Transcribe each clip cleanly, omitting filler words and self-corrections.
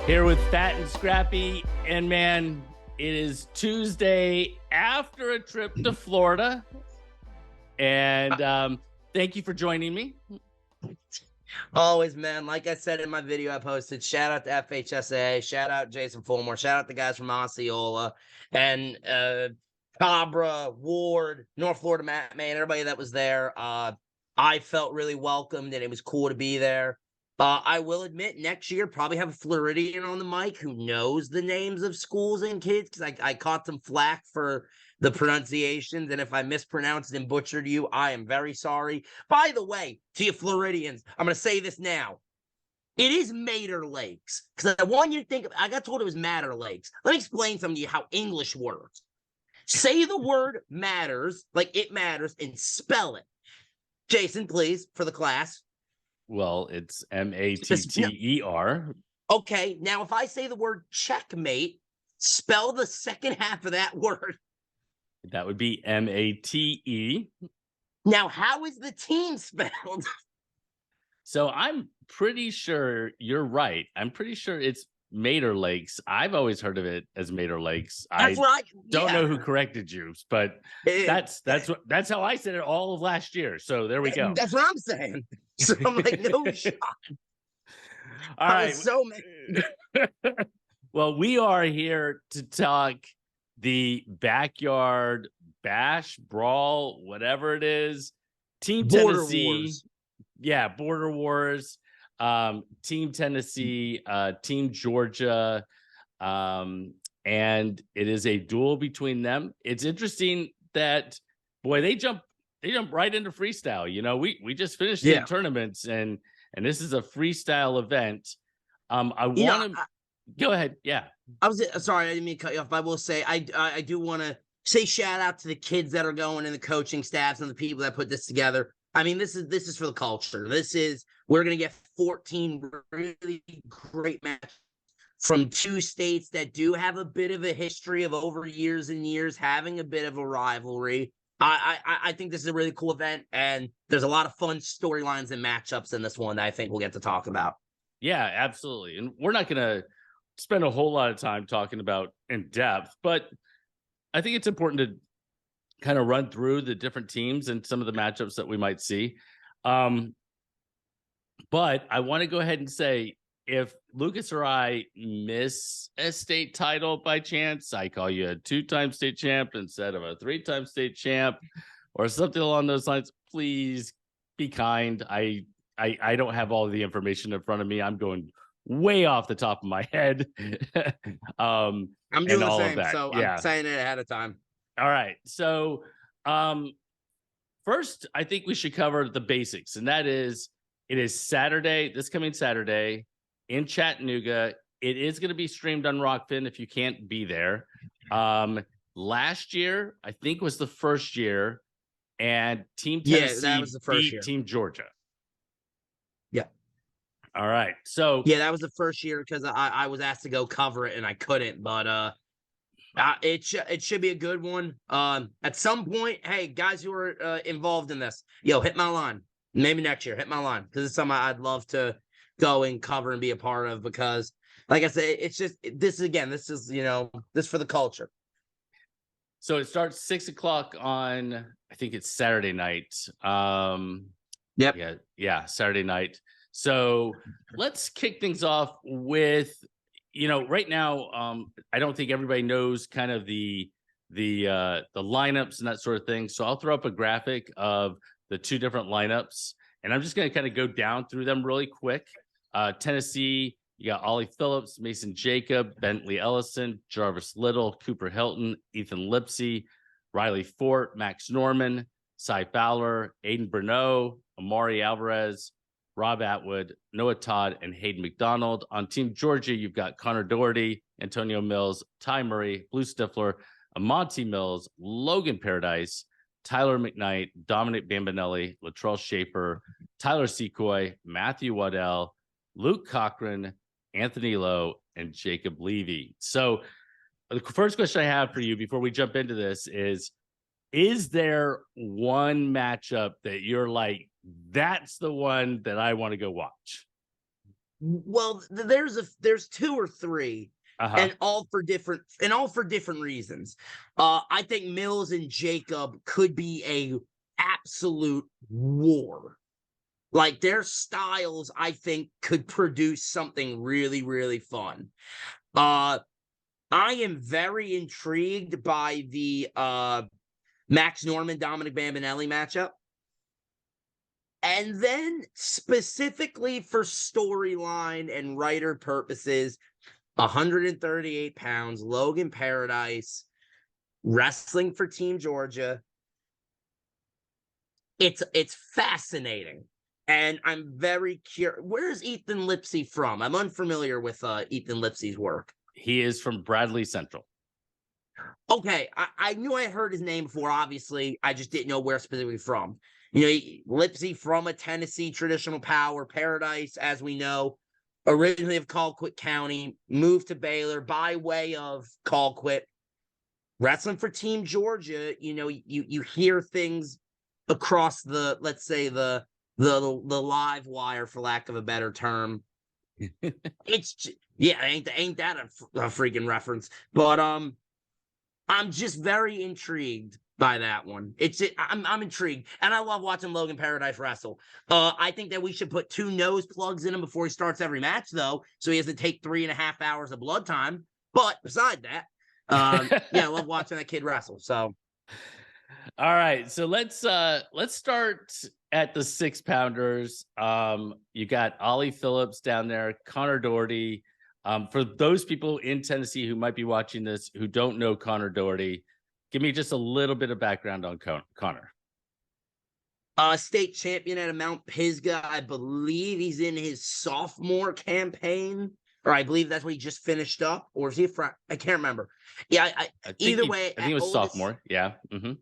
Here with Fat and Scrappy, and man, it is Tuesday after a trip to Florida, and thank you for joining me. Always, man. Like I said in my video I posted, shout out to FHSA, shout out Jason Fulmore, shout out the guys from Osceola, and Cabra, Ward, North Florida, Matt, man, everybody that was there. I felt really welcomed, and it was cool to be there. I will admit, next year, probably have a Floridian on the mic who knows the names of schools and kids, because I caught some flack for the pronunciations, and if I mispronounced and butchered you, I am very sorry. By the way, to you Floridians, I'm going to say this now. It is Mater Lakes, because I want you to think, I got told it was Matter Lakes. Let me explain something to you how English works. Say the word matters, like it matters, and spell it. Jason, please, for the class. Well, it's Matter. Okay, now if I say the word checkmate, spell the second half of that word. That would be Mate. Now, how is the team spelled? So I'm pretty sure you're right. I'm pretty sure it's Mater Lakes. I've always heard of it as Mater Lakes. That's what I don't know who corrected you, but that's how I said it all of last year. So there we go. That's what I'm saying. So I'm like, no shot. All right. So well, we are here to talk the backyard bash, brawl, whatever it is. Team Border Tennessee. Wars. Yeah, Border Wars. Team Tennessee, Team Georgia. And it is a duel between them. It's interesting that, boy, they jump right into freestyle. You know, we just finished the tournaments, and this is a freestyle event. I want to go ahead. Yeah. I was sorry, I didn't mean to cut you off. I will say I do want to say shout out to the kids that are going and the coaching staffs and the people that put this together. I mean, this is for the culture. We're gonna get 14 really great matches from two states that do have a bit of a history of over years and years having a bit of a rivalry. I think this is a really cool event, and there's a lot of fun storylines and matchups in this one that I think we'll get to talk about. Yeah, absolutely. And we're not going to spend a whole lot of time talking about in depth, but I think it's important to kind of run through the different teams and some of the matchups that we might see. But I want to go ahead and say, if Lucas or I miss a state title by chance, I call you a 2-time state champ instead of a 3-time state champ or something along those lines, please be kind. I don't have all the information in front of me. I'm going way off the top of my head. I'm doing the same, so I'm saying it ahead of time. All right. So first, I think we should cover the basics, and that is, it is Saturday, this coming Saturday in Chattanooga. It is going to be streamed on Rokfin if you can't be there. Last year, I think, was the first year, and Team Tennessee that was the first beat year. Team Georgia. Yeah. All right. So that was the first year because I was asked to go cover it and I couldn't, but it should be a good one. At some point, hey, guys who are involved in this, hit my line. Maybe next year, hit my line, because it's something I'd love to go and cover and be a part of, because, like I said, it's just this is this for the culture. So it starts 6:00 on, I think it's Saturday night. Yep. Yeah, Saturday night. So let's kick things off with, right now, I don't think everybody knows kind of the lineups and that sort of thing. So I'll throw up a graphic of the two different lineups, and I'm just going to kind of go down through them really quick. Tennessee, you got Ollie Phillips, Mason Jacob, Bentley Ellison, Jarvis Little, Cooper Hilton, Ethan Lipsey, Riley Fort, Max Norman, Cy Fowler, Aiden Bruneau, Amari Alvarez, Rob Atwood, Noah Todd, and Hayden McDonald. On Team Georgia, you've got Connor Doherty, Antonio Mills, Ty Murray, Blue Stifler, Amonte Mills, Logan Paradise, Tyler McKnight, Dominic Bambinelli, Latrell Schaefer, Tyler Secoy, Matthew Waddell, Luke Cochran, Anthony Lowe, and Jacob Levy. So the first question I have for you before we jump into this is there one matchup that you're like, that's the one that I want to go watch? Well, there's two or three, Uh-huh. and all for different reasons. I think Mills and Jacob could be a absolute war. Like their styles, I think, could produce something really, really fun. I am very intrigued by the Max Norman Dominic Bambinelli matchup. And then specifically for storyline and writer purposes, 138 pounds, Logan Paradise, wrestling for Team Georgia. It's fascinating. And I'm very curious. Where is Ethan Lipsy from? I'm unfamiliar with Ethan Lipsy's work. He is from Bradley Central. Okay, I knew I heard his name before, obviously. I just didn't know where specifically from. You know, Lipsy from a Tennessee traditional power, Paradise, as we know, originally of Colquitt County, moved to Baylor by way of Colquitt. Wrestling for Team Georgia, you know, you hear things across the, let's say, the live wire, for lack of a better term. It's yeah, ain't that a freaking reference? But I'm just very intrigued by that one. I'm intrigued, and I love watching Logan Paradise wrestle. I think that we should put 2 nose plugs in him before he starts every match, though, so he has to take 3.5 hours of blood time. But beside that, yeah, I love watching that kid wrestle. So, all right, so let's start at the 6-pounders. You got Ollie Phillips down there, Connor Doherty. For those people in Tennessee who might be watching this who don't know Connor Doherty, give me just a little bit of background on Connor. State champion at Mount Pisgah. I believe he's in his sophomore campaign, or I believe that's what he just finished up, or is he I can't remember. Yeah, either way, I think it was sophomore. Yeah. Mm-hmm.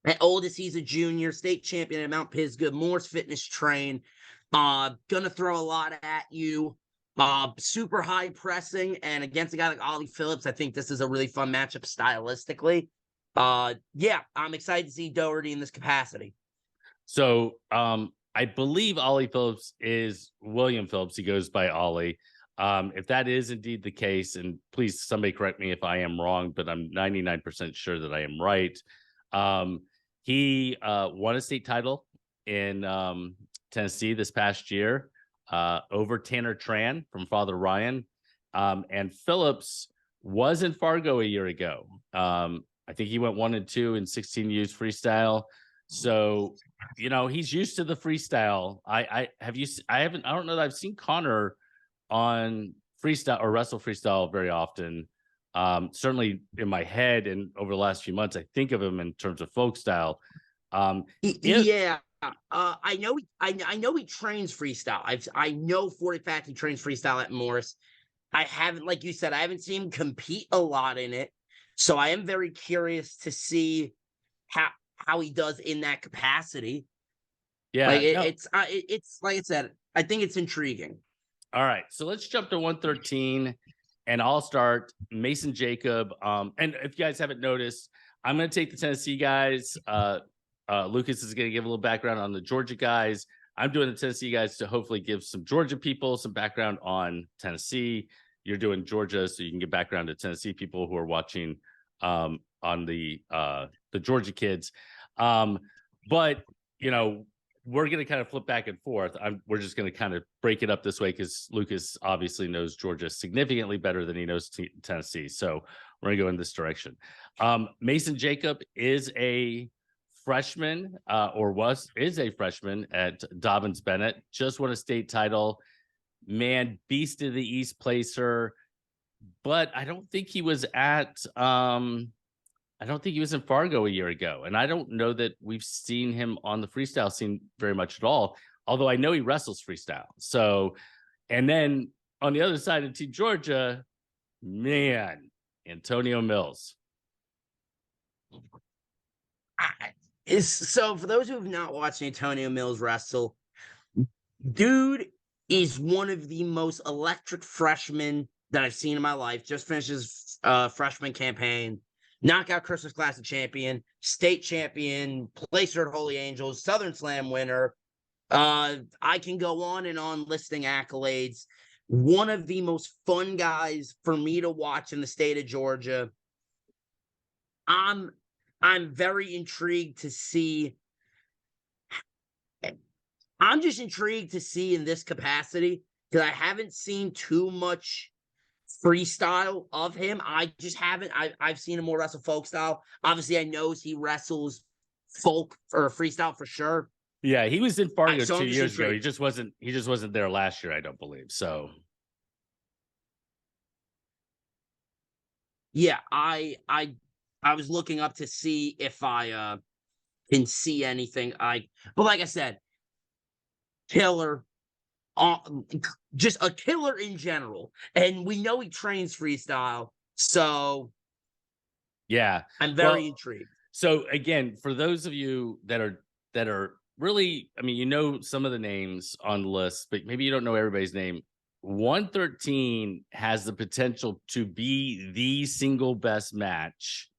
At oldest, he's a junior, state champion at Mount Pisgah, Moore's Fitness Train. Gonna throw a lot at you. Super high pressing, and against a guy like Ollie Phillips, I think this is a really fun matchup stylistically. Yeah, I'm excited to see Doherty in this capacity. So, I believe Ollie Phillips is William Phillips. He goes by Ollie. If that is indeed the case, and please somebody correct me if I am wrong, but I'm 99% sure that I am right. He won a state title in Tennessee this past year over Tanner Tran from Father Ryan. And Phillips was in Fargo a year ago. I think he went 1-2 in 16U's freestyle. So, you know, he's used to the freestyle. I don't know that I've seen Connor on freestyle or wrestle freestyle very often. Certainly in my head and over the last few months, I think of him in terms of folk style. Yeah. I know he trains freestyle. I know for a fact he trains freestyle at Morris. I haven't, like you said, I haven't seen him compete a lot in it. So I am very curious to see how he does in that capacity. Yeah, like it's like I said, I think it's intriguing. All right, so let's jump to 113, and I'll start Mason Jacob. And if you guys haven't noticed, I'm going to take the Tennessee guys. Lucas is going to give a little background on the Georgia guys. I'm doing the Tennessee guys to hopefully give some Georgia people some background on Tennessee. You're doing Georgia, so you can get background to Tennessee people who are watching on the Georgia kids. But you know, we're going to kind of flip back and forth. We're just going to kind of break it up this way because Lucas obviously knows Georgia significantly better than he knows Tennessee. So we're going to go in this direction. Mason Jacob is a freshman is a freshman at Dobbins Bennett. Just won a state title. Man, beast of the East placer. But I don't think he was in Fargo a year ago. And I don't know that we've seen him on the freestyle scene very much at all. Although I know he wrestles freestyle. So, and then on the other side of Team Georgia, man, Antonio Mills. So for those who have not watched Antonio Mills wrestle, dude is one of the most electric freshmen that I've seen in my life. Just finished his freshman campaign. Knockout Christmas Classic champion, state champion, placer at Holy Angels, Southern Slam winner. I can go on and on listing accolades. One of the most fun guys for me to watch in the state of Georgia. I'm very intrigued to see. I'm just intrigued to see in this capacity because I haven't seen too much freestyle of him. I just haven't. I've seen him more wrestle folk style. Obviously, I know he wrestles folk or freestyle for sure. Yeah, he was in Fargo So 2 years ago. He just wasn't there last year, I don't believe. So yeah, I was looking up to see if I can see anything. But like I said, killer, just a killer in general, and we know he trains freestyle, so yeah, I'm very intrigued. So again, for those of you that are really, I mean, you know some of the names on the list, but maybe you don't know everybody's name. 113 has the potential to be the single best match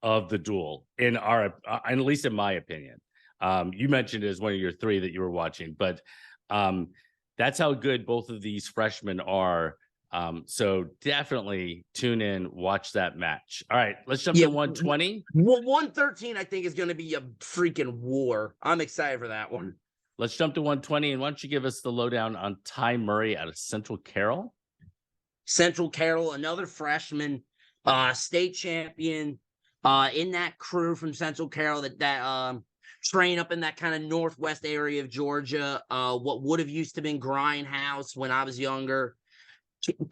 of the duel in our, at least in my opinion. You mentioned it as one of your three that you were watching, but that's how good both of these freshmen are. So definitely tune in, watch that match. All right, let's jump to 120. 113, I think, is going to be a freaking war. I'm excited for that one. Let's jump to 120, and why don't you give us the lowdown on Ty Murray out of Central Carroll? Central Carroll, another freshman, state champion, in that crew from Central Carroll that train up in that kind of northwest area of Georgia. What would have used to been Grindhouse when I was younger.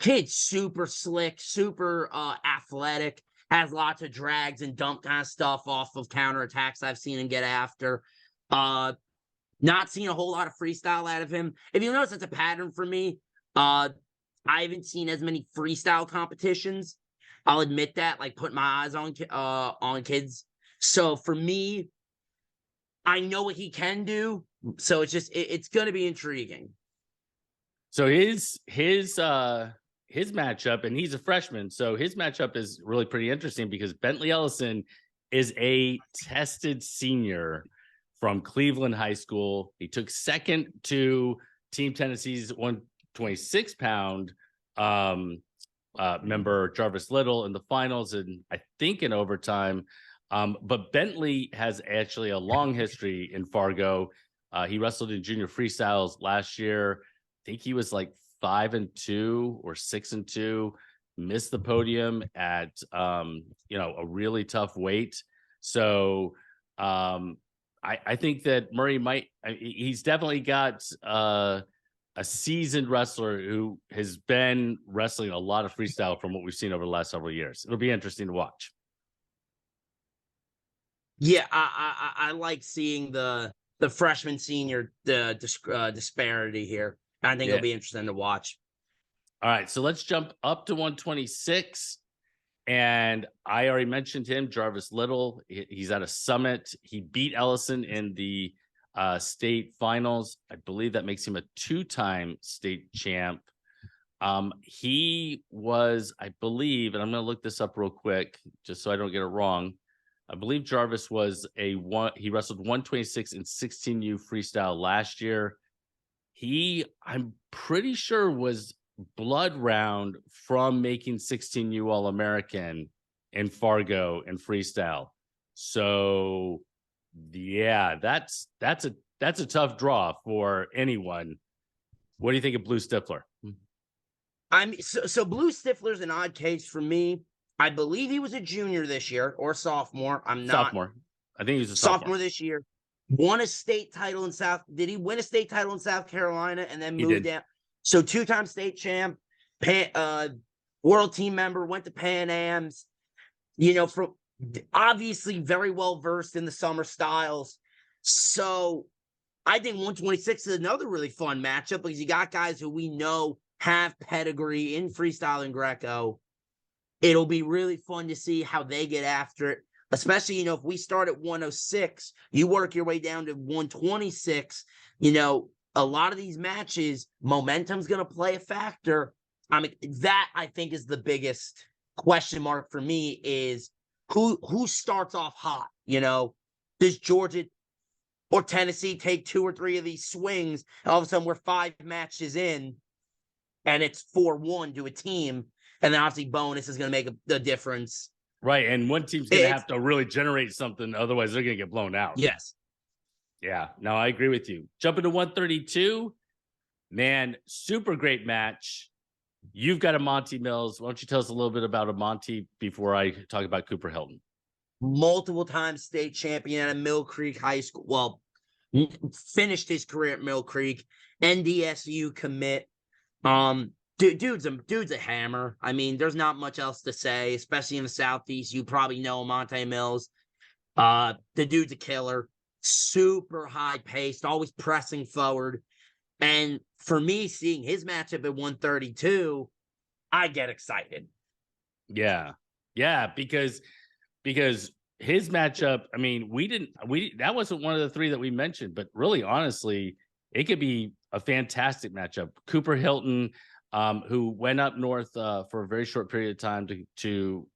Kid super slick, super athletic, has lots of drags and dump kind of stuff off of counterattacks I've seen him get after. Not seeing a whole lot of freestyle out of him. If you notice, it's a pattern for me. I haven't seen as many freestyle competitions. I'll admit that, like putting my eyes on kids. So for me, I know what he can do. So it's going to be intriguing. So his matchup, and he's a freshman, so his matchup is really pretty interesting because Bentley Ellison is a tested senior from Cleveland High School. He took second to Team Tennessee's 126-pound member Jarvis Little in the finals, and I think in overtime. But Bentley has actually a long history in Fargo. He wrestled in junior freestyles last year. I think he was like 5-2 or 6-2, missed the podium at a really tough weight. So I think that Murray he's definitely got a seasoned wrestler who has been wrestling a lot of freestyle from what we've seen over the last several years. It'll be interesting to watch. Yeah, I like seeing the freshman senior disparity here. I think it'll be interesting to watch. All right, so let's jump up to 126. And I already mentioned him, Jarvis Little. He's at a Summit. He beat Ellison in the state finals. I believe that makes him a two-time state champ. He was, I believe, and I'm going to look this up real quick just so I don't get it wrong. I believe Jarvis was he wrestled 126 and 16U freestyle last year. I'm pretty sure, was blood round from making 16U All-American in Fargo and freestyle. So yeah, that's a tough draw for anyone. What do you think of Blue Stifler? So Blue Stifler's an odd case for me. I believe he was a junior this year or sophomore. Sophomore. I think he was a sophomore this year. Won a state title in Did he win a state title in South Carolina and then moved down? So two-time state champ, world team member, went to Pan Am's. From obviously very well versed in the summer styles. So I think 126 is another really fun matchup because you got guys who we know have pedigree in freestyle and Greco. It'll be really fun to see how they get after it, especially, if we start at 106, you work your way down to 126, a lot of these matches, momentum's going to play a factor. That I think is the biggest question mark for me is who starts off hot, does Georgia or Tennessee take 2 or 3 of these swings, and all of a sudden we're 5 matches in, and it's 4-1 to a team, and then obviously bonus is going to make the difference. Right, and one team's going to have to really generate something, otherwise they're going to get blown out. Yes. Yeah, no, I agree with you. Jumping to 132, man, super great match. You've got a Monty Mills. Why don't you tell us a little bit about a Monty before I talk about Cooper Hilton? Multiple time state champion at Mill Creek High School. Well, finished his career at Mill Creek, NDSU commit. Dude's a hammer. I mean, there's not much else to say, especially in the Southeast. You probably know Monte Mills. The dude's a killer, super high paced, always pressing forward. And for me, seeing his matchup at 132, I get excited. Yeah, because his matchup, I mean, that wasn't one of the 3 that we mentioned, but really, honestly, it could be a fantastic matchup. Cooper Hilton, who went up north for a very short period of time to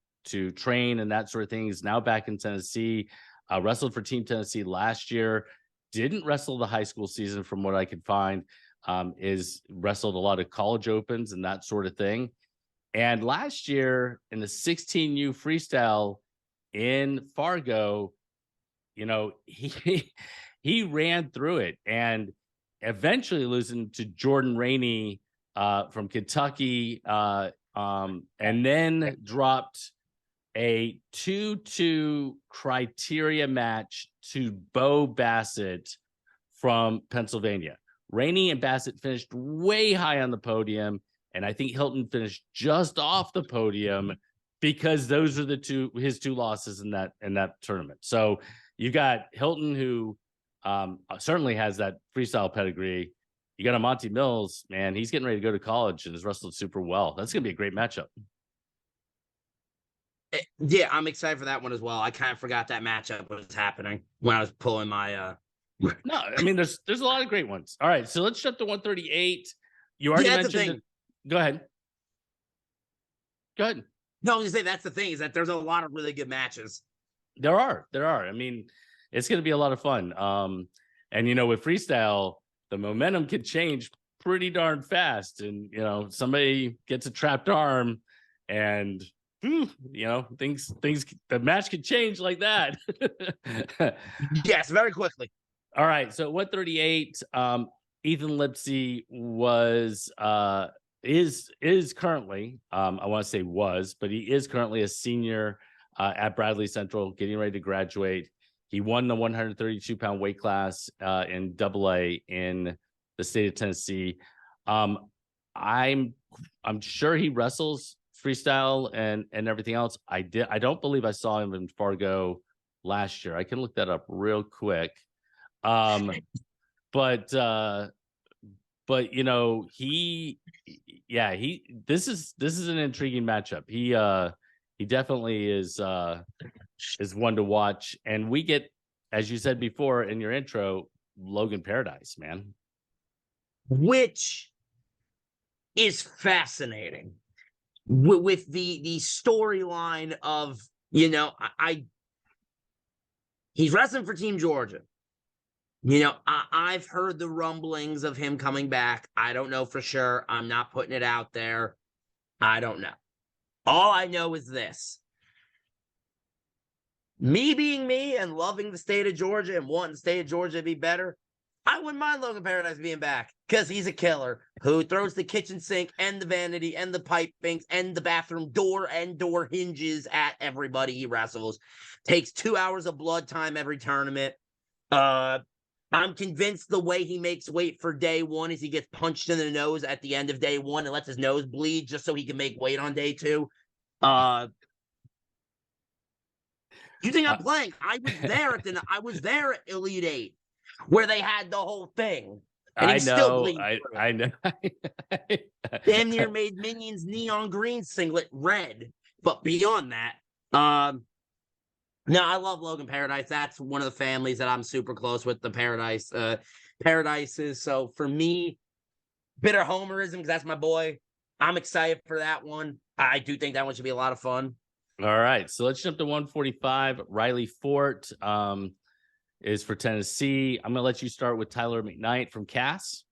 train and that sort of thing, is now back in Tennessee. Wrestled for Team Tennessee last year. Didn't wrestle the high school season, from what I could find. Is wrestled a lot of college opens and that sort of thing. And last year in the 16U freestyle in Fargo, you know, he ran through it and eventually losing to Jordan Rainey from Kentucky, and then dropped a 2-2 criteria match to Bo Bassett from Pennsylvania. Rainey and Bassett finished way high on the podium, and I think Hilton finished just off the podium because those are his two losses in that tournament. So you got Hilton, who certainly has that freestyle pedigree. You got a Monty Mills, man. He's getting ready to go to college and has wrestled super well. That's going to be a great matchup. Yeah, I'm excited for that one as well. I kind of forgot that matchup was happening when I was pulling my No, I mean, there's a lot of great ones. All right, so let's jump to 138. You already mentioned it. Go ahead. No, I was gonna say that's the thing, is that there's a lot of really good matches. There are. I mean, it's going to be a lot of fun. And you know, with freestyle, the momentum can change pretty darn fast, and you know, somebody gets a trapped arm, and you know, the match could change like that. Yes, very quickly. All right, so 138, Ethan Lipsy is currently, I want to say was, but he is currently a senior at Bradley Central, getting ready to graduate. He won the 132-pound weight class in AA in the state of Tennessee. I'm sure he wrestles freestyle and everything else. I don't believe I saw him in Fargo last year. I can look that up real quick. But you know, this is an intriguing matchup. He definitely is one to watch. And we get, as you said before in your intro, Logan Paradise, man. Which is fascinating with the storyline of, you know, he's wrestling for Team Georgia. You know, I've heard the rumblings of him coming back. I don't know for sure. I'm not putting it out there. I don't know. All I know is this. Me being me and loving the state of Georgia and wanting the state of Georgia to be better, I wouldn't mind Logan Paradise being back, because he's a killer who throws the kitchen sink and the vanity and the pipings and the bathroom door and door hinges at everybody he wrestles. Takes 2 hours of blood time every tournament. I'm convinced the way he makes weight for day one is he gets punched in the nose at the end of day one and lets his nose bleed just so he can make weight on day two. You think I'm playing? I was there at Elite 8 where they had the whole thing. And I know. I know. Damn near made Minions neon green singlet red. But beyond that, no, I love Logan Paradise. That's one of the families that I'm super close with, the Paradises. So for me, bitter homerism, because that's my boy. I'm excited for that one. I do think that one should be a lot of fun. All right, so let's jump to 145. Riley Fort. is for Tennessee. I'm going to let you start with Tyler McKnight from Cass.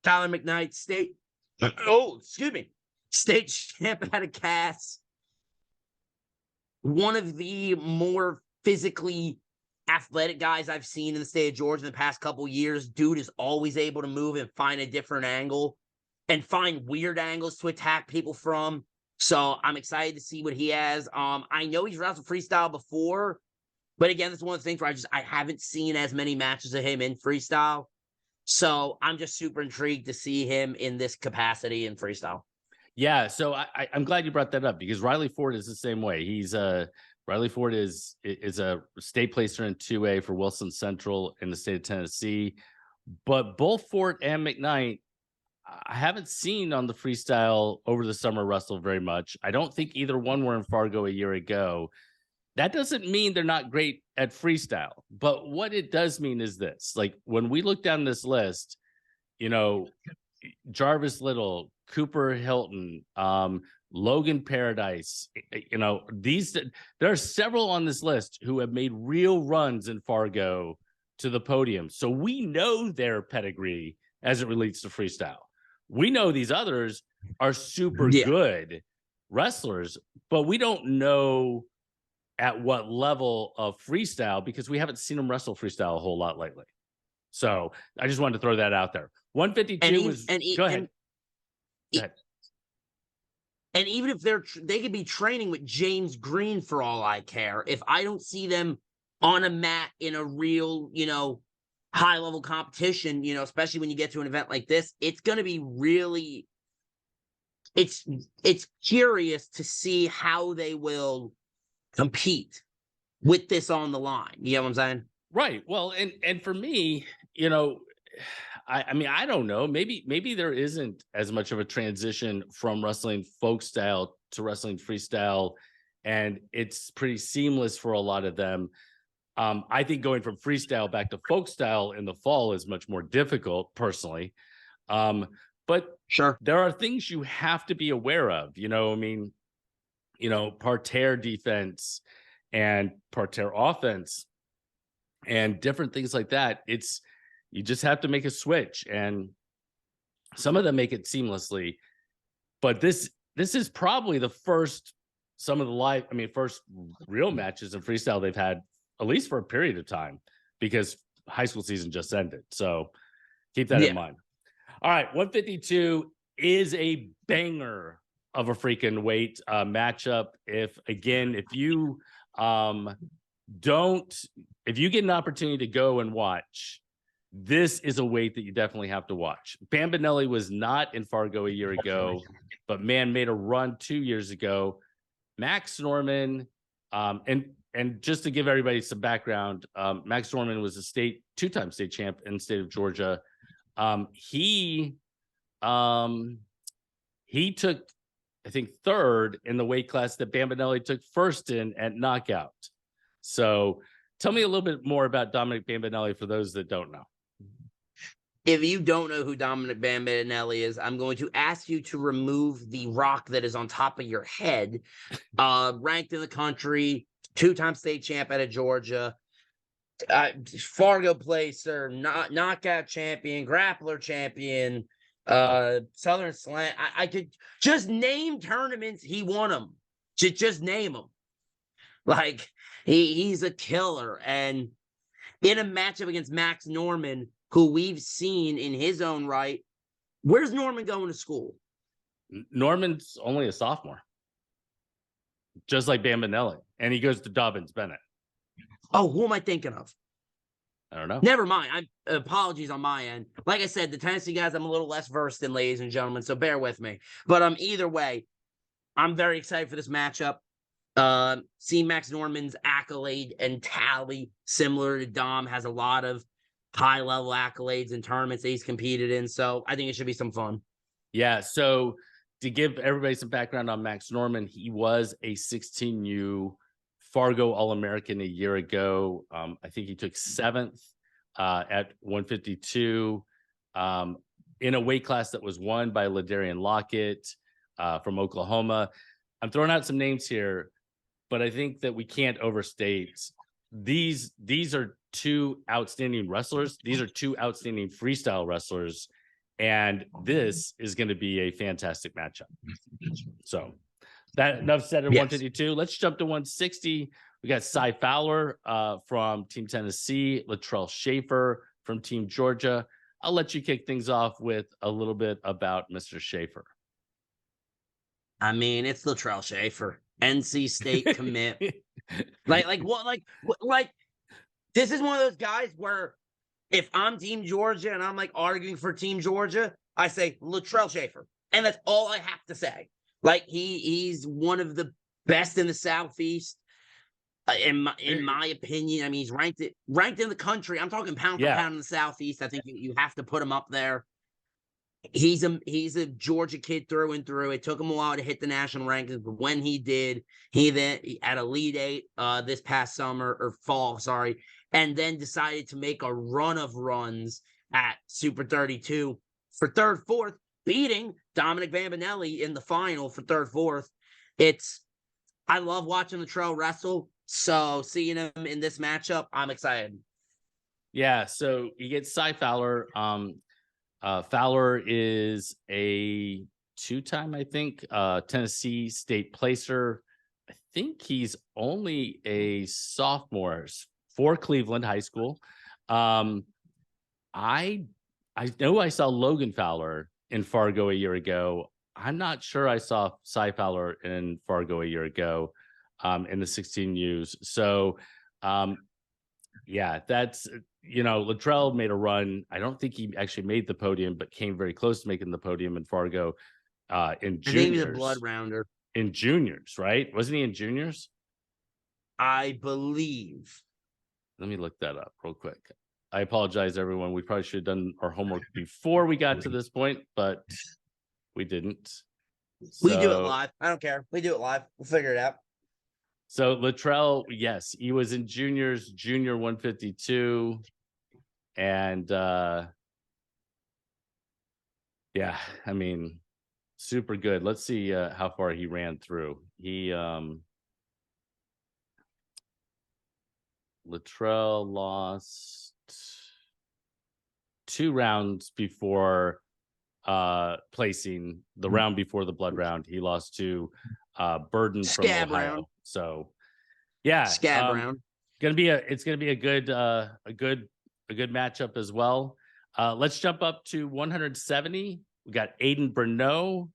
Tyler McKnight, state. Oh, excuse me. State champ out of Cass. One of the more physically athletic guys I've seen in the state of Georgia in the past couple years. Dude is always able to move and find a different angle and find weird angles to attack people from. So I'm excited to see what he has. I know he's wrestled freestyle before, but again, that's one of the things where I haven't seen as many matches of him in freestyle. So I'm just super intrigued to see him in this capacity in freestyle. Yeah, so I'm glad you brought that up because Riley Ford is the same way. He's Riley Ford is a state placer in 2A for Wilson Central in the state of Tennessee. But both Ford and McKnight, I haven't seen on the freestyle over the summer wrestle very much. I don't think either one were in Fargo a year ago. That doesn't mean they're not great at freestyle. But what it does mean is this. Like when we look down this list, you know, Jarvis Little, Cooper Hilton, Logan Paradise, you know, there are several on this list who have made real runs in Fargo to the podium. So we know their pedigree as it relates to freestyle. We know these others are super good wrestlers, but we don't know at what level of freestyle because we haven't seen them wrestle freestyle a whole lot lately. So I just wanted to throw that out there. 152 go ahead. Go ahead. And even if they could be training with James Green for all I care, if I don't see them on a mat in a real, you know, high level competition, you know, especially when you get to an event like this, it's going to be really, it's curious to see how they will compete with this on the line. You know what I'm saying? Right. Well, and for me, you know, I mean, I don't know. Maybe there isn't as much of a transition from wrestling folk style to wrestling freestyle, and it's pretty seamless for a lot of them. I think going from freestyle back to folk style in the fall is much more difficult, personally. But sure, there are things you have to be aware of. You know, I mean, you know, parterre defense and parterre offense and different things like that. You just have to make a switch, and some of them make it seamlessly. But this is probably the first first real matches in freestyle they've had, at least for a period of time, because high school season just ended. So keep that in mind. All right, 152 is a banger of a freaking weight matchup. If you get an opportunity to go and watch, this is a weight that you definitely have to watch. Bambinelli was not in Fargo a year ago, but man, made a run 2 years ago. Max Norman, and just to give everybody some background, Max Norman was a two-time state champ in the state of Georgia. He took, I think, third in the weight class that Bambinelli took first in at knockout. So tell me a little bit more about Dominic Bambinelli for those that don't know. If you don't know who Dominic Bambinelli is, I'm going to ask you to remove the rock that is on top of your head. Ranked in the country, two-time state champ out of Georgia, Fargo placer, knockout champion, grappler champion, Southern Slam. I could just name tournaments. He won them. Just name them. Like he's a killer. And in a matchup against Max Norman, who we've seen in his own right, where's Norman going to school? Norman's only a sophomore, just like Bambinelli, and he goes to Dobbins Bennett. Oh, who am I thinking of? I don't know. Never mind. Apologies on my end. Like I said, the Tennessee guys I'm a little less versed in, ladies and gentlemen, so bear with me. But either way, I'm very excited for this matchup. Seeing Max Norman's accolade and tally similar to Dom, has a lot of high-level accolades and tournaments that he's competed in, so I think it should be some fun. Yeah, so to give everybody some background on Max Norman, he was a 16U Fargo All-American a year ago. I think he took 7th at 152 in a weight class that was won by Ladarian Lockett from Oklahoma. I'm throwing out some names here, but I think that we can't overstate these are two outstanding wrestlers. These are two outstanding freestyle wrestlers, and this is going to be a fantastic matchup. So that enough said at 152. Let's jump to 160. We got Cy Fowler from Team Tennessee, Latrell Schaefer from Team Georgia. I'll let you kick things off with a little bit about Mr. Schaefer. I mean, it's Latrell Schaefer, NC State commit. Like this is one of those guys where if I'm Team Georgia and I'm like arguing for Team Georgia, I say Latrell Schaefer, and that's all I have to say. Like he's one of the best in the Southeast, in my opinion. I mean, he's ranked in the country. I'm talking pound for pound in the Southeast. I think you have to put him up there. He's a Georgia kid through and through. It took him a while to hit the national rankings, but when he did, he had Elite Eight this past summer or fall, sorry, and then decided to make a run of runs at Super 32 for third, fourth, beating Dominic Bambinelli in the final for third, fourth. I love watching Latrell wrestle, so seeing him in this matchup, I'm excited. Yeah, so you get Cy Fowler. Fowler is a two-time, I think, Tennessee State placer. I think he's only a sophomore for Cleveland High School. I know I saw Logan Fowler in Fargo a year ago. I'm not sure I saw Cy Fowler in Fargo a year ago in the 16Us. So, yeah, that's, Latrell made a run. I don't think he actually made the podium, but came very close to making the podium in Fargo in juniors. I think he was a blood rounder. In juniors, right? Wasn't he in juniors? I believe. Let me look that up real quick. I apologize, everyone. We probably should have done our homework before we got to this point, but we didn't. We do it live. I don't care. We do it live. We'll figure it out. So Latrell, yes, he was in juniors, junior 152. And yeah, I mean, super good. Let's see how far he ran through. Latrell lost 2 rounds before placing the round before the blood round. He lost to Burden from Ohio. Round. So yeah, scab round. It's gonna be a good matchup as well. Let's jump up to 170. We got Aiden Bernot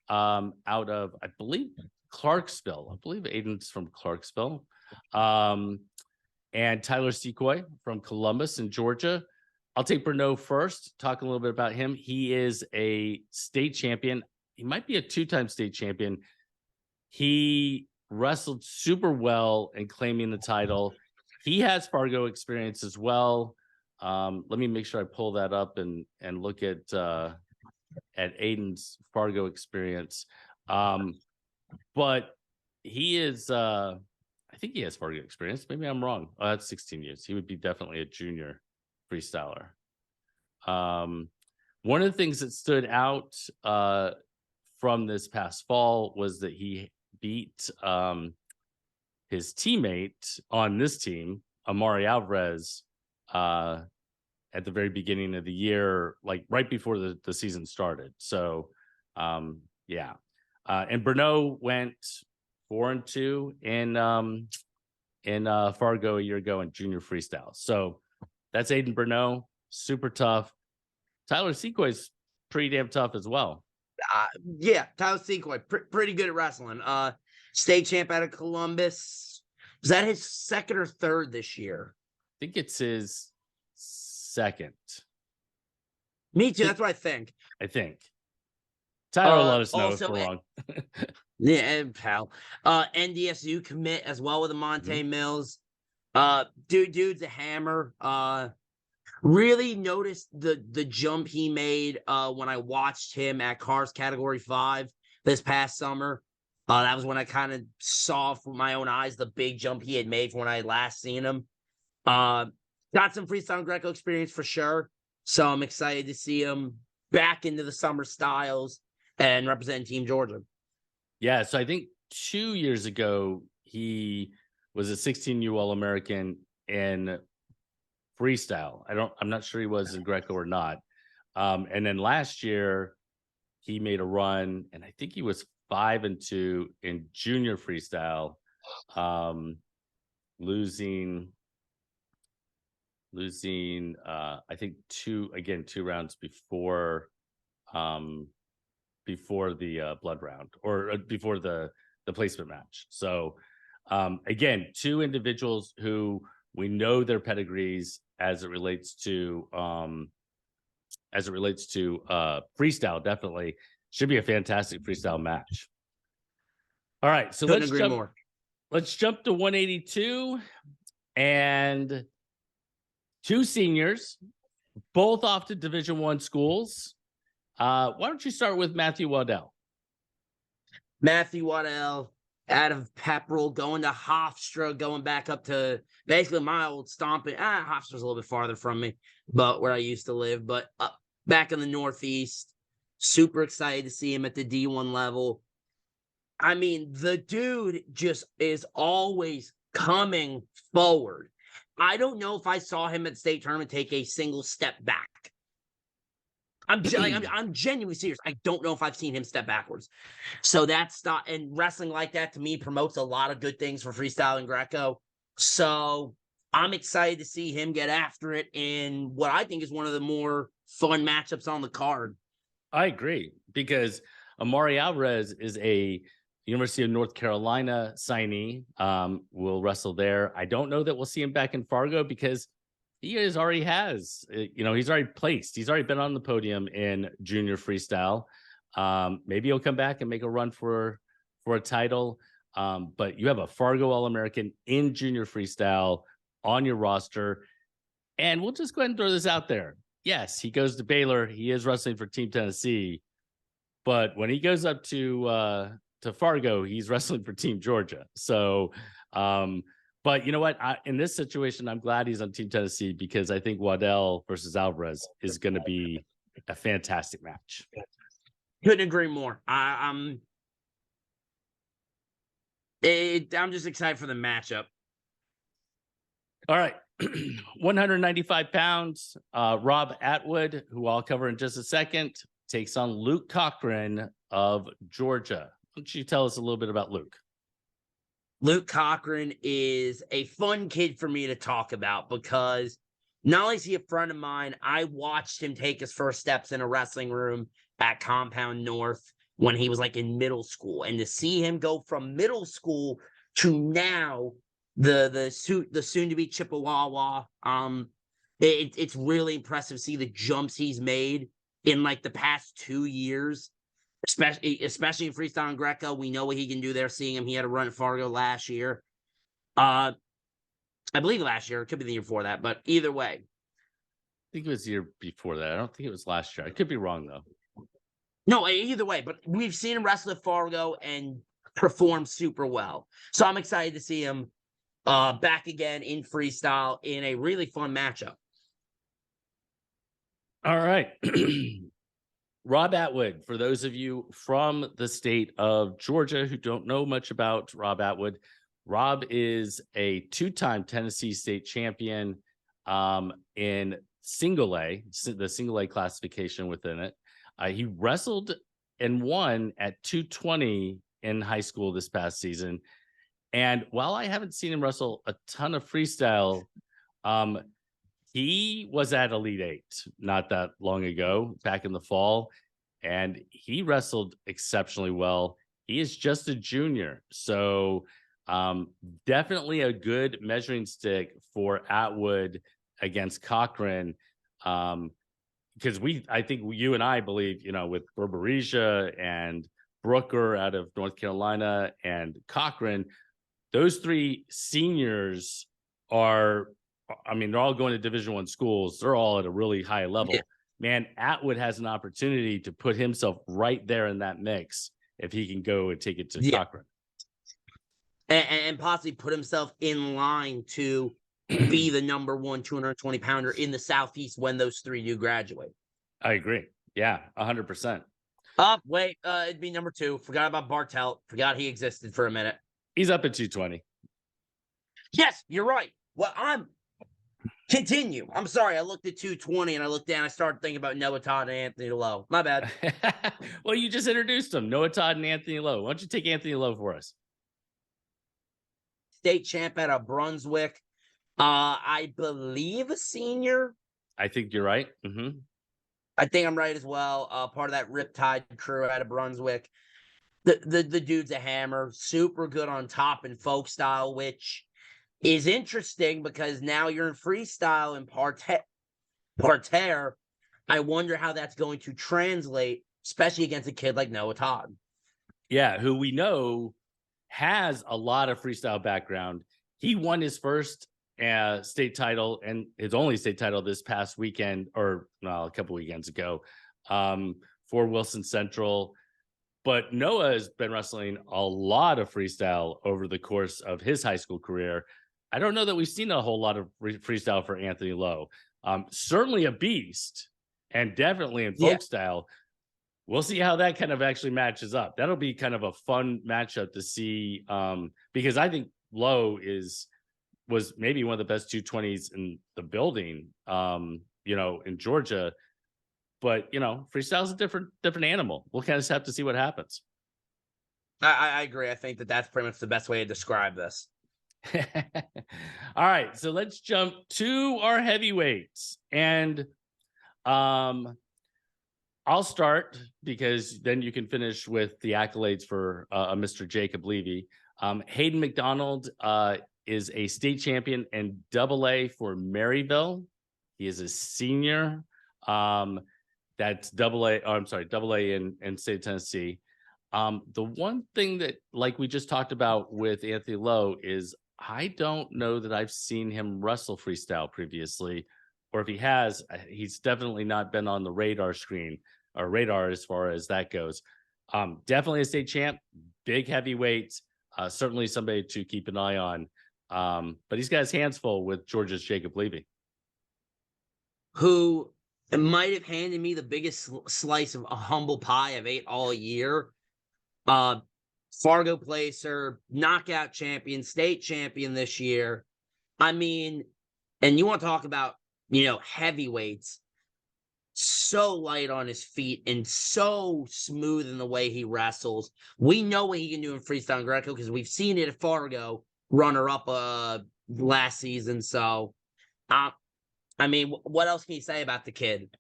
out of, I believe, Clarksville. I believe Aiden's from Clarksville. And Tyler Secoy from Columbus in Georgia. I'll take Bernot first, talk a little bit about him. He is a state champion. He might be a 2-time state champion. He wrestled super well in claiming the title. He has Fargo experience as well. Let me make sure I pull that up and look at Aiden's Fargo experience. But he is, I think he has Fargo experience. Maybe I'm wrong. Oh, that's 16 years. He would be definitely a junior freestyler. One of the things that stood out from this past fall was that he beat his teammate on this team, Amari Alvarez, at the very beginning of the year, like right before the season started. So, yeah. And Bernot went 4-2 in Fargo a year ago in junior freestyle. So that's Aiden Bernot, super tough. Tyler Secoy's pretty damn tough as well. Yeah, Tyler Secoy, pretty good at wrestling. State champ out of Columbus. Was that his second or third this year? I think it's his second. Me too. That's what I think. Tyler will let us know if we're wrong. Yeah, pal. NDSU commit as well with Monte Mills. Dude's a hammer. Really noticed the jump he made when I watched him at Cars Category 5 this past summer. That was when I kind of saw with my own eyes the big jump he had made from when I had last seen him. Got some freestyle Greco experience for sure. So I'm excited to see him back into the summer styles and represent Team Georgia. Yeah, so I think 2 years ago, he was a 16U All-American in freestyle. I'm not sure he was in Greco or not. And then last year he made a run, and I think he was 5-2 in junior freestyle, losing I think two rounds before the blood round, or before the placement match. So again, two individuals who we know their pedigrees as it relates to freestyle. Definitely should be a fantastic freestyle match. All right, so Couldn't agree more. Let's jump to 182, and two seniors, both off to Division I schools. Why don't you start with Matthew Waddell? Matthew Waddell out of Pepperell, going to Hofstra, going back up to basically my old stomping. Hofstra's a little bit farther from me, but where I used to live, but back in the Northeast. Super excited to see him at the D1 level. I mean, the dude just is always coming forward. I don't know if I saw him at the state tournament take a single step back. I'm genuinely serious. I don't know if I've seen him step backwards. So that's not, and wrestling like that to me promotes a lot of good things for freestyle and Greco. So I'm excited to see him get after it in what I think is one of the more fun matchups on the card. I agree, because Amari Alvarez is a University of North Carolina signee. Will wrestle there. I don't know that we'll see him back in Fargo, because he he's already placed. He's already been on the podium in junior freestyle. Maybe he'll come back and make a run for a title. But you have a Fargo All-American in junior freestyle on your roster. And we'll just go ahead and throw this out there. Yes, he goes to Baylor. He is wrestling for Team Tennessee. But when he goes up to Fargo, he's wrestling for Team Georgia. So, but you know what? In this situation, I'm glad he's on Team Tennessee, because I think Waddell versus Alvarez is going to be a fantastic match. Couldn't agree more. I'm just excited for the matchup. All right. 195 pounds. Rob Atwood, who I'll cover in just a second, takes on Luke Cochran of Georgia. Why don't you tell us a little bit about Luke? Luke Cochran is a fun kid for me to talk about, because not only is he a friend of mine, I watched him take his first steps in a wrestling room at Compound North when he was like in middle school. And to see him go from middle school to now the soon to be Chippewa, it's really impressive to see the jumps he's made in like the past 2 years, especially in freestyle and Greco. We know what he can do there. Seeing him, he had a run at Fargo last year. I believe last year. It could be the year before that, but either way. I think it was the year before that. I don't think it was last year. I could be wrong, though. No, either way, but we've seen him wrestle at Fargo and perform super well. So I'm excited to see him back again in freestyle in a really fun matchup. All right. Rob Atwood, for those of you from the state of Georgia who don't know much about Rob Atwood, Rob is a two-time Tennessee state champion in single A, the single A classification within it. He wrestled and won at 220 in high school this past season. And while I haven't seen him wrestle a ton of freestyle, he was at Elite Eight not that long ago, back in the fall, and he wrestled exceptionally well. He is just a junior, so definitely a good measuring stick for Atwood against Cochran, because I think you and I believe, with Berberisha and Brooker out of North Carolina and Cochran, those three seniors they're all going to Division I schools. They're all at a really high level. Yeah. Man, Atwood has an opportunity to put himself right there in that mix if he can go and take it to Cochran. And possibly put himself in line to be the number one 220-pounder in the Southeast when those three do graduate. I agree. Yeah, 100%. Wait, it'd be number two. Forgot about Bartelt. Forgot he existed for a minute. He's up at 220. Yes, you're right. Well, continue. I'm sorry. I looked at 220 and I looked down. I started thinking about Noah Todd and Anthony Lowe. My bad. Well, you just introduced them, Noah Todd and Anthony Lowe. Why don't you take Anthony Lowe for us? State champ out of Brunswick. I believe a senior. I think you're right. I think I'm right as well. Part of that Riptide crew out of Brunswick. The dude's a hammer. Super good on top and folk style, which is interesting because now you're in freestyle and parterre. I wonder how that's going to translate, especially against a kid like Noah Todd. Yeah, who we know has a lot of freestyle background. He won his first state title and his only state title this past weekend, or a couple weekends ago, for Wilson Central. But Noah has been wrestling a lot of freestyle over the course of his high school career. I don't know that we've seen a whole lot of freestyle for Anthony Lowe. Certainly a beast, and definitely in folk style. We'll see how that kind of actually matches up. That'll be kind of a fun matchup to see, because I think Lowe was maybe one of the best 220s in the building, in Georgia. But freestyle is a different animal. We'll kind of have to see what happens. I agree. I think that's pretty much the best way to describe this. All right, so let's jump to our heavyweights, and I'll start because then you can finish with the accolades for Mr. Jacob Levy. Hayden McDonald is a state champion and AA for Maryville. He is a senior. That's AA in state of Tennessee. The one thing that, like we just talked about with Anthony Lowe, is I don't know that I've seen him wrestle freestyle previously, or if he has, he's definitely not been on the radar screen or radar as far as that goes. Definitely a state champ, big heavyweight, certainly somebody to keep an eye on. But he's got his hands full with Georgia's Jacob Levy, who might have handed me the biggest slice of a humble pie I've ate all year. Fargo placer, knockout champion, state champion this year. I mean, and you want to talk about, heavyweights, so light on his feet and so smooth in the way he wrestles. We know what he can do in freestyle and Greco because we've seen it at Fargo, runner-up last season. So, what else can you say about the kid?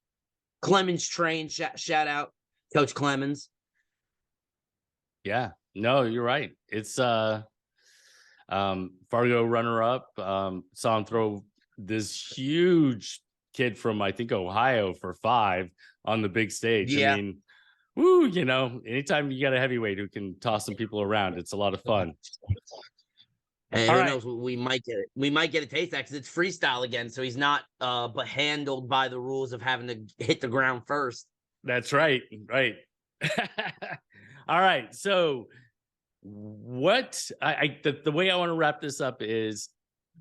Clemens trained, shout out Coach Clemens. Yeah, no, you're right. It's Fargo runner-up. Saw him throw this huge kid from, I think, Ohio for 5 on the big stage. Yeah. I mean, woo, anytime you got a heavyweight who can toss some people around, it's a lot of fun. And who knows, we might get it. We might get a taste of that because it's freestyle again, so he's not but handled by the rules of having to hit the ground first. That's right. Right. All right. So the way I want to wrap this up is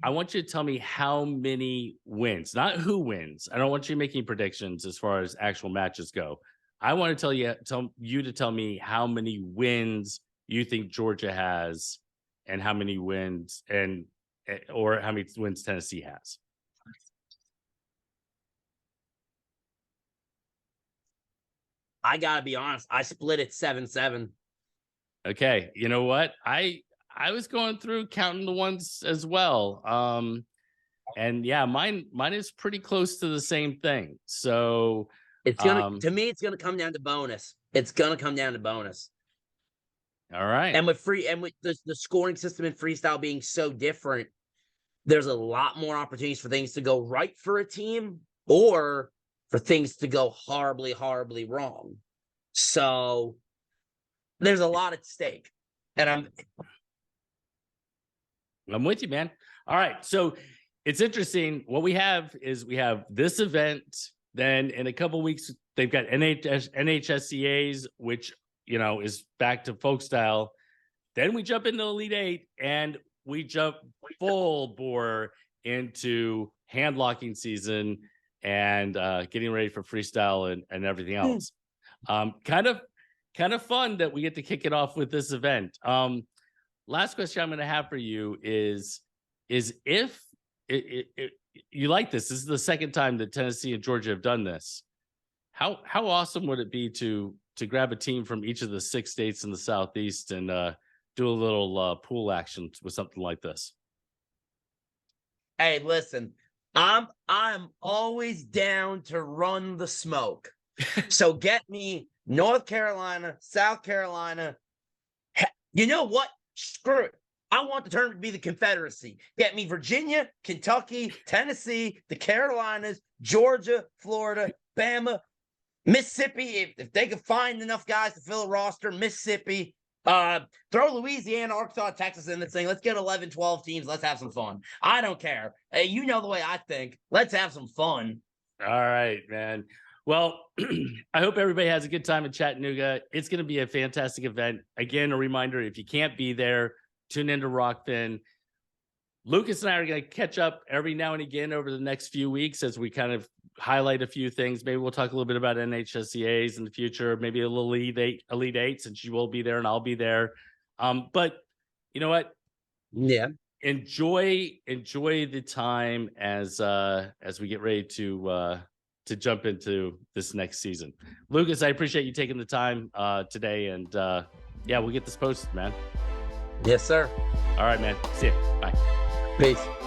I want you to tell me how many wins, not who wins. I don't want you making predictions as far as actual matches go. I want to tell you to tell me how many wins you think Georgia has and how many wins or how many wins Tennessee has. I gotta be honest. I split it 7-7. Okay, you know what? I was going through counting the ones as well. And yeah, mine is pretty close to the same thing. So it's gonna to me, it's gonna come down to bonus. It's gonna come down to bonus. All right. And with the scoring system in freestyle being so different, there's a lot more opportunities for things to go right for a team or for things to go horribly, horribly wrong. So there's a lot at stake. And I'm with you, man. All right. So it's interesting. What we have is we have this event. Then in a couple of weeks, they've got NHSCAs, which, is back to folk style. Then we jump into Elite 8 and we jump full bore into hand locking season and getting ready for freestyle and everything else. Kind of fun that we get to kick it off with this event. Last question I'm going to have for you is is if you like this is the second time that Tennessee and Georgia have done this. How awesome would it be to grab a team from each of the 6 states in the Southeast and do a little pool action with something like this? Hey, listen, I'm always down to run the smoke. So get me North Carolina, South Carolina. You know what? Screw it. I want the tournament to be the Confederacy. Get me Virginia, Kentucky, Tennessee, the Carolinas, Georgia, Florida, Bama, Mississippi. If they could find enough guys to fill a roster, Mississippi. Throw Louisiana, Arkansas, Texas in this thing. Let's get 11, 12 teams. Let's have some fun. I don't care. Hey, you know the way I think. Let's have some fun. All right, man. Well, I hope everybody has a good time in Chattanooga. It's going to be a fantastic event. Again, a reminder, if you can't be there, tune into Rokfin. Lucas and I are going to catch up every now and again over the next few weeks as we kind of highlight a few things. Maybe we'll talk a little bit about NHSCAs in the future, maybe a little Elite Eight, since you will be there and I'll be there. But you know what? Yeah. Enjoy the time as we get ready to jump into this next season. Lucas, I appreciate you taking the time today, and yeah, we'll get this posted, man. Yes, sir. All right, man. See you. Bye. Peace.